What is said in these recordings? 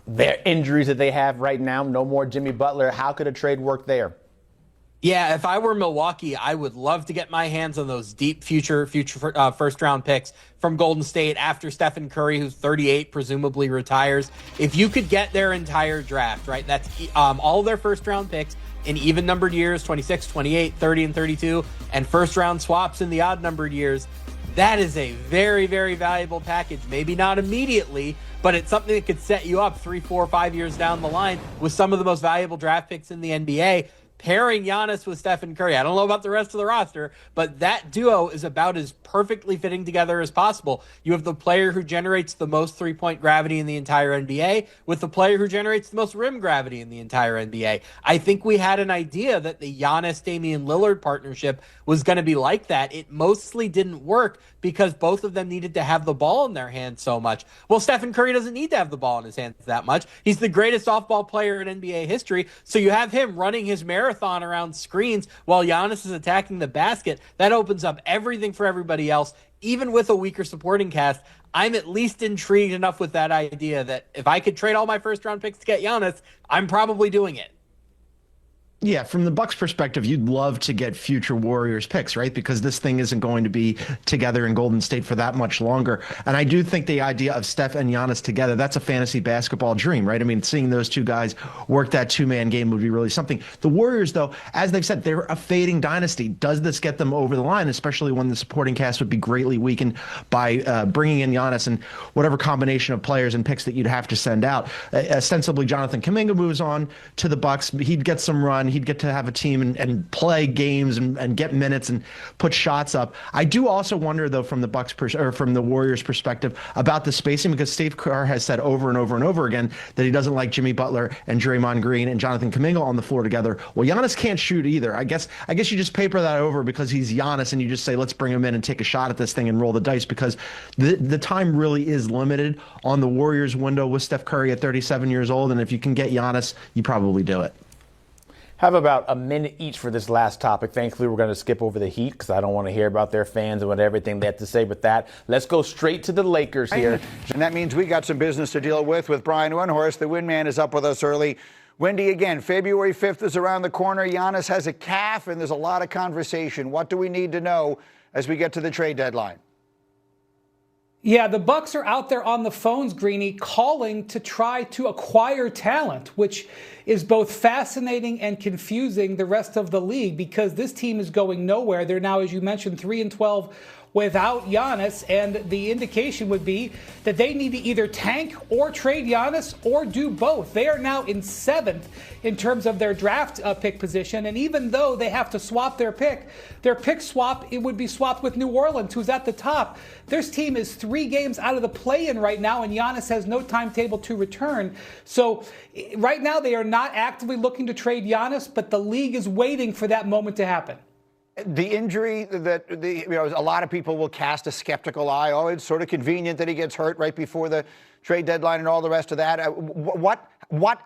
Their injuries that they have right now, no more Jimmy Butler. How could a trade work there? Yeah, if I were Milwaukee, I would love to get my hands on those deep future first round picks from Golden State after Stephen Curry, who's 38, presumably retires. If you could get their entire draft, right, that's all of their first round picks in even numbered years, 26, 28, 30, and 32, and first round swaps in the odd numbered years, that is a very, very valuable package. Maybe not immediately, but it's something that could set you up 3, 4, 5 years down the line with some of the most valuable draft picks in the NBA. Pairing Giannis with Stephen Curry, I don't know about the rest of the roster, but that duo is about as perfectly fitting together as possible. You have the player who generates the most three-point gravity in the entire NBA with the player who generates the most rim gravity in the entire NBA. I think we had an idea that the Giannis-Damian Lillard partnership was going to be like that. It mostly didn't work because both of them needed to have the ball in their hands so much. Well, Stephen Curry doesn't need to have the ball in his hands that much. He's the greatest off-ball player in NBA history, so you have him running his marathon around screens while Giannis is attacking the basket. That opens up everything for everybody else. Even with a weaker supporting cast, I'm at least intrigued enough with that idea that if I could trade all my first-round picks to get Giannis, I'm probably doing it. Yeah, from the Bucks perspective, you'd love to get future Warriors picks, right? Because this thing isn't going to be together in Golden State for that much longer. And I do think the idea of Steph and Giannis together, that's a fantasy basketball dream, right? I mean, seeing those two guys work that two-man game would be really something. The Warriors, though, as they've said, they're a fading dynasty. Does this get them over the line, especially when the supporting cast would be greatly weakened by bringing in Giannis and whatever combination of players and picks that you'd have to send out? Ostensibly, Jonathan Kuminga moves on to the Bucks. He'd get some run. He'd get to have a team and play games and get minutes and put shots up. I do also wonder, though, from the or from the Warriors' perspective about the spacing, because Steve Kerr has said over and over and over again that he doesn't like Jimmy Butler and Draymond Green and Jonathan Kuminga on the floor together. Well, Giannis can't shoot either. I guess you just paper that over because he's Giannis and you just say, let's bring him in and take a shot at this thing and roll the dice, because the time really is limited on the Warriors window with Steph Curry at 37 years old. And if you can get Giannis, you probably do it. Have about a minute each for this last topic. Thankfully, we're going to skip over the Heat because I don't want to hear about their fans and what everything they have to say with that. Let's go straight to the Lakers here. And that means we got some business to deal with Brian Windhorst. The Windman is up with us early. Wendy, again, February 5th is around the corner. Giannis has a calf, and there's a lot of conversation. What do we need to know as we get to the trade deadline? Yeah, the Bucks are out there on the phones, Greeny, calling to try to acquire talent, which is both fascinating and confusing the rest of the league because this team is going nowhere. They're now, as you mentioned, 3-12 without Giannis, and the indication would be that they need to either tank or trade Giannis or do both. They are now in 7th in terms of their draft pick position, and even though they have to swap their pick swap, it would be swapped with New Orleans, who's at the top. This team is 3 games out of the play-in right now, and Giannis has no timetable to return. So right now they are not actively looking to trade Giannis, but the league is waiting for that moment to happen. The injury that a lot of people will cast a skeptical eye. Oh, it's sort of convenient that he gets hurt right before the trade deadline and all the rest of that. What,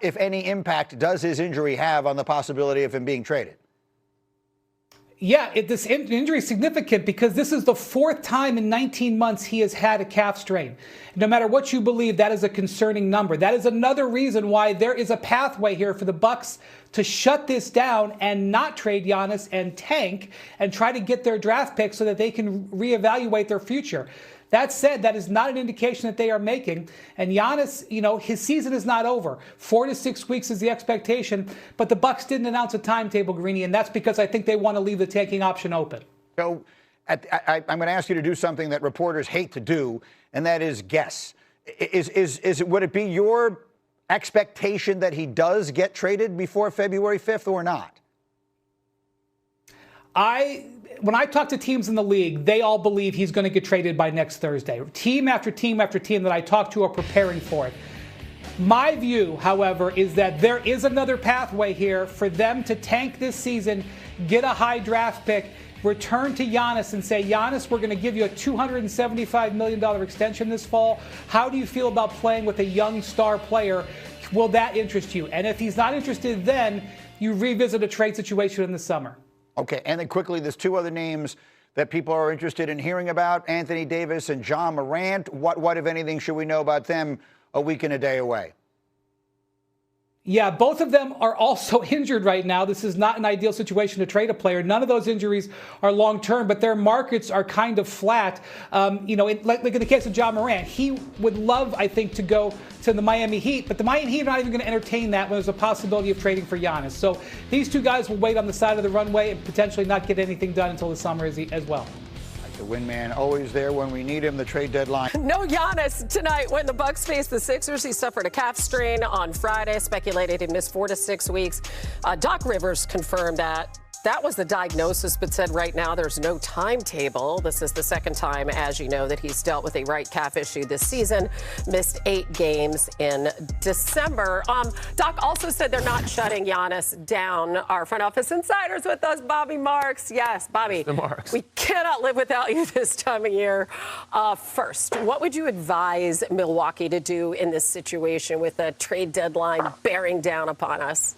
if any, impact does his injury have on the possibility of him being traded? Yeah, this injury is significant because this is the 4th time in 19 months he has had a calf strain. No matter what you believe, that is a concerning number. That is another reason why there is a pathway here for the Bucks to shut this down and not trade Giannis and tank and try to get their draft pick so that they can reevaluate their future. That said, that is not an indication that they are making. And Giannis, his season is not over. 4 to 6 weeks is the expectation, but the Bucks didn't announce a timetable, Greeny, and that's because I think they want to leave the tanking option open. So I'm going to ask you to do something that reporters hate to do, and that is guess. Would it be your expectation that he does get traded before February 5th or not? When I talk to teams in the league, they all believe he's going to get traded by next Thursday. Team after team after team that I talk to are preparing for it. My view, however, is that there is another pathway here for them to tank this season, get a high draft pick, return to Giannis and say, Giannis, we're going to give you a $275 million extension this fall. How do you feel about playing with a young star player? Will that interest you? And if he's not interested, then you revisit a trade situation in the summer. Okay, and then quickly, there's 2 other names that people are interested in hearing about, Anthony Davis and John Morant. What, if anything, should we know about them a week and a day away? Yeah, both of them are also injured right now. This is not an ideal situation to trade a player. None of those injuries are long-term, but their markets are kind of flat. Like in the case of John Morant, he would love, I think, to go to the Miami Heat, but the Miami Heat are not even going to entertain that when there's a possibility of trading for Giannis. So these two guys will wait on the side of the runway and potentially not get anything done until the summer as well. The win man always there when we need him, the trade deadline. No Giannis tonight when the Bucks face the Sixers. He suffered a calf strain on Friday, speculated he missed 4 to 6 weeks. Doc Rivers confirmed that was the diagnosis, but said right now there's no timetable. This is the second time, as you know, that he's dealt with a right calf issue this season. Missed 8 games in December. Doc also said they're not shutting Giannis down. Our front office insiders with us, Bobby Marks. Yes, Bobby. Mr. Marks. We cannot live without you this time of year. First, what would you advise Milwaukee to do in this situation with a trade deadline bearing down upon us?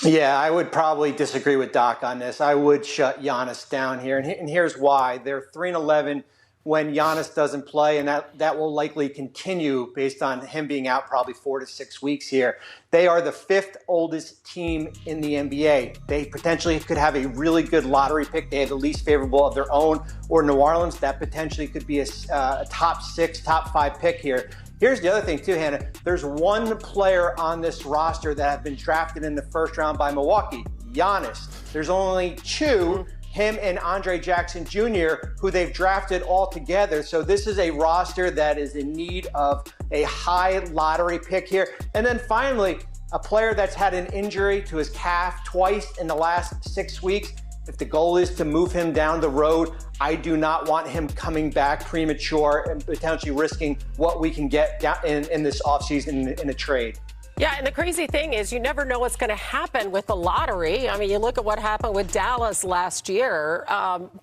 Yeah, I would probably disagree with Doc on this. I would shut Giannis down here, and here's why. They're 3-11 when Giannis doesn't play, and that will likely continue based on him being out probably 4 to 6 weeks here. They are the 5th oldest team in the NBA. They potentially could have a really good lottery pick. They have the least favorable of their own, or New Orleans. That potentially could be a top 6, top 5 pick here. Here's the other thing, too, Hannah. There's one player on this roster that have been drafted in the first round by Milwaukee, Giannis. There's only 2, him and Andre Jackson Jr., who they've drafted all together. So this is a roster that is in need of a high lottery pick here. And then finally, a player that's had an injury to his calf twice in the last 6 weeks. If the goal is to move him down the road, I do not want him coming back premature and potentially risking what we can get down in this offseason in a trade. Yeah, and the crazy thing is you never know what's going to happen with the lottery. I mean, you look at what happened with Dallas last year.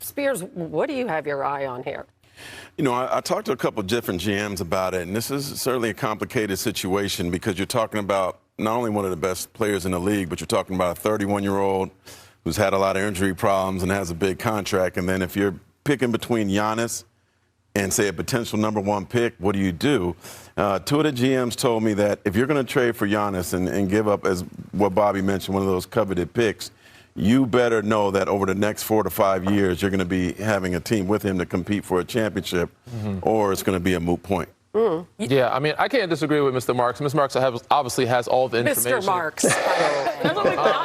Spears, what do you have your eye on here? You know, I talked to a couple of different GMs about it, and this is certainly a complicated situation because you're talking about not only one of the best players in the league, but you're talking about a 31-year-old who's had a lot of injury problems and has a big contract. And then if you're picking between Giannis and, say, a potential number 1 pick, what do you do? 2 of the GMs told me that if you're going to trade for Giannis and give up, as what Bobby mentioned, one of those coveted picks, you better know that over the next 4 to 5 years, you're going to be having a team with him to compete for a championship, or it's going to be a moot point. Yeah, I mean, I can't disagree with Mr. Marks. Mr. Marks obviously has all the information. Mr. Marks.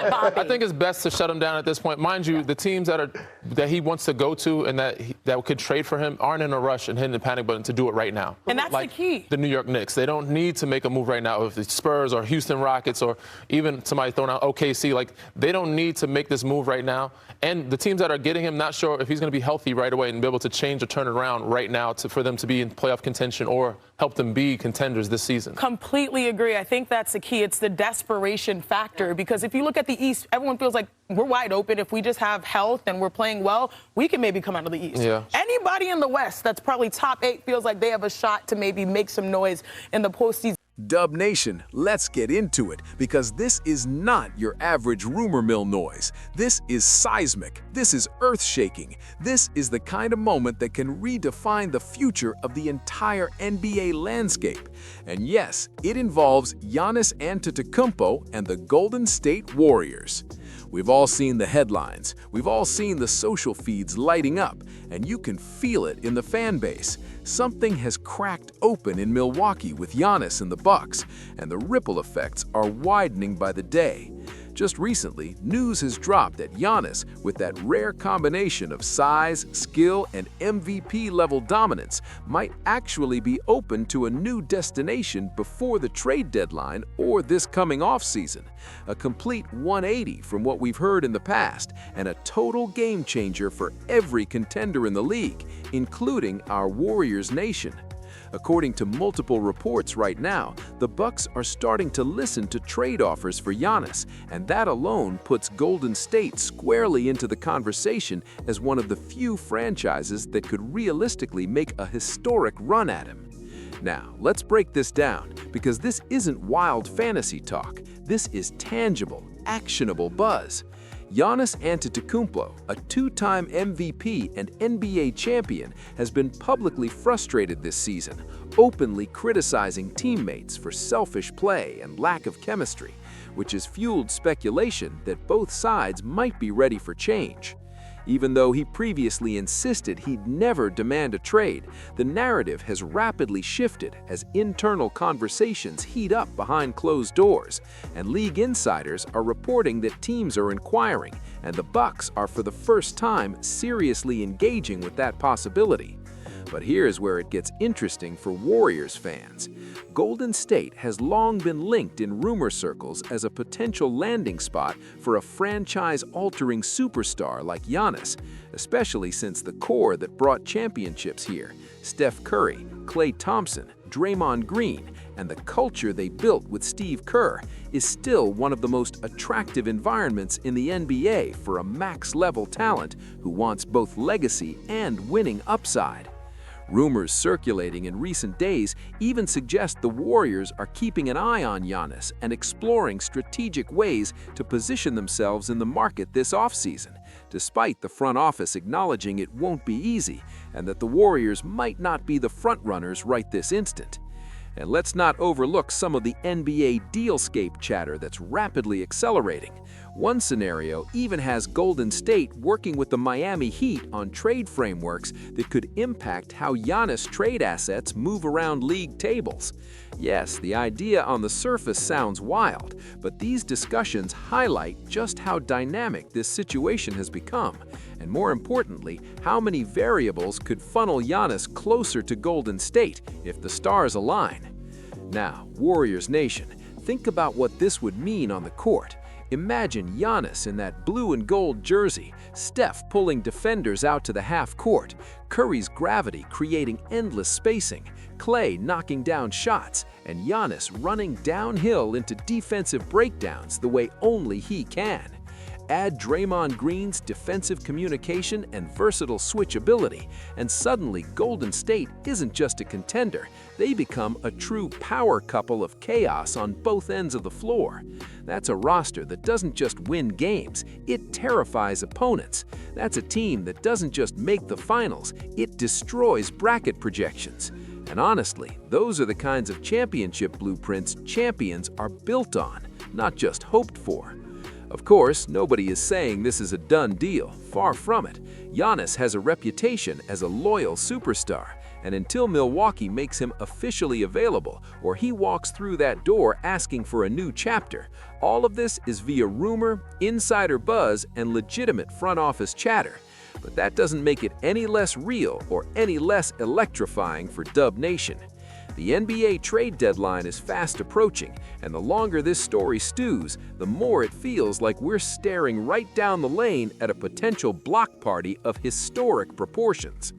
Bobby. I think it's best to shut him down at this point. Mind you, the teams that he wants to go to and that could trade for him aren't in a rush and hitting the panic button to do it right now. And that's like the key. The New York Knicks. They don't need to make a move right now. If it's Spurs or Houston Rockets or even somebody throwing out OKC, like they don't need to make this move right now. And the teams that are getting him, not sure if he's going to be healthy right away and be able to change or turn it around right now for them to be in playoff contention or help them be contenders this season. Completely agree. I think that's the key. It's the desperation factor, because if you look at the East, everyone feels like we're wide open. If we just have health and we're playing well, we can maybe come out of the East. Yeah. Anybody in the West that's probably top 8 feels like they have a shot to maybe make some noise in the postseason. Dub Nation, let's get into it, because this is not your average rumor mill noise. This is seismic. This is earth-shaking. This is the kind of moment that can redefine the future of the entire NBA landscape. And yes, it involves Giannis Antetokounmpo and the Golden State Warriors. We've all seen the headlines. We've all seen the social feeds lighting up, and you can feel it in the fan base. Something has cracked open in Milwaukee with Giannis and the Bucks, and the ripple effects are widening by the day. Just recently, news has dropped that Giannis, with that rare combination of size, skill, and MVP-level dominance, might actually be open to a new destination before the trade deadline or this coming offseason. A complete 180 from what we've heard in the past, and a total game changer for every contender in the league, including our Warriors nation. According to multiple reports right now, the Bucks are starting to listen to trade offers for Giannis, and that alone puts Golden State squarely into the conversation as one of the few franchises that could realistically make a historic run at him. Now, let's break this down, because this isn't wild fantasy talk. This is tangible, actionable buzz. Giannis Antetokounmpo, a 2-time MVP and NBA champion, has been publicly frustrated this season, openly criticizing teammates for selfish play and lack of chemistry, which has fueled speculation that both sides might be ready for change. Even though he previously insisted he'd never demand a trade, the narrative has rapidly shifted as internal conversations heat up behind closed doors, and league insiders are reporting that teams are inquiring, and the Bucks are for the first time seriously engaging with that possibility. But here's where it gets interesting for Warriors fans. Golden State has long been linked in rumor circles as a potential landing spot for a franchise-altering superstar like Giannis, especially since the core that brought championships here, Steph Curry, Klay Thompson, Draymond Green, and the culture they built with Steve Kerr, is still one of the most attractive environments in the NBA for a max-level talent who wants both legacy and winning upside. Rumors circulating in recent days even suggest the Warriors are keeping an eye on Giannis and exploring strategic ways to position themselves in the market this offseason, despite the front office acknowledging it won't be easy and that the Warriors might not be the frontrunners right this instant. And let's not overlook some of the NBA dealscape chatter that's rapidly accelerating. One scenario even has Golden State working with the Miami Heat on trade frameworks that could impact how Giannis trade assets move around league tables. Yes, the idea on the surface sounds wild, but these discussions highlight just how dynamic this situation has become, and more importantly, how many variables could funnel Giannis closer to Golden State if the stars align. Now, Warriors Nation, think about what this would mean on the court. Imagine Giannis in that blue and gold jersey, Steph pulling defenders out to the half court, Curry's gravity creating endless spacing, Klay knocking down shots, and Giannis running downhill into defensive breakdowns the way only he can. Add Draymond Green's defensive communication and versatile switchability, and suddenly Golden State isn't just a contender, they become a true power couple of chaos on both ends of the floor. That's a roster that doesn't just win games, it terrifies opponents. That's a team that doesn't just make the finals, it destroys bracket projections. And honestly, those are the kinds of championship blueprints champions are built on, not just hoped for. Of course, nobody is saying this is a done deal, far from it. Giannis has a reputation as a loyal superstar, and until Milwaukee makes him officially available or he walks through that door asking for a new chapter, all of this is via rumor, insider buzz, and legitimate front office chatter. But that doesn't make it any less real or any less electrifying for Dub Nation. The NBA trade deadline is fast approaching, and the longer this story stews, the more it feels like we're staring right down the lane at a potential block party of historic proportions.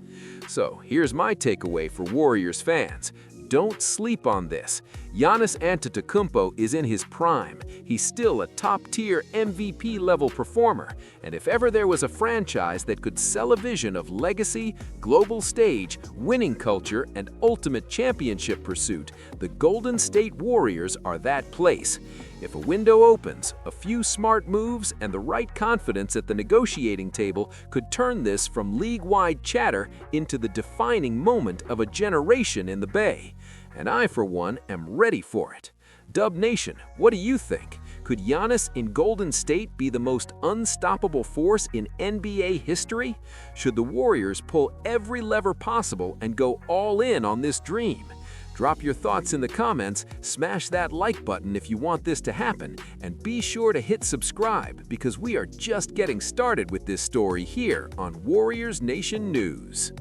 So here's my takeaway for Warriors fans. Don't sleep on this. Giannis Antetokounmpo is in his prime. He's still a top-tier MVP-level performer, and if ever there was a franchise that could sell a vision of legacy, global stage, winning culture, and ultimate championship pursuit, the Golden State Warriors are that place. If a window opens, a few smart moves and the right confidence at the negotiating table could turn this from league-wide chatter into the defining moment of a generation in the Bay. And I, for one, am ready for it. Dub Nation, what do you think? Could Giannis in Golden State be the most unstoppable force in NBA history? Should the Warriors pull every lever possible and go all in on this dream? Drop your thoughts in the comments, smash that like button if you want this to happen, and be sure to hit subscribe because we are just getting started with this story here on Warriors Nation News.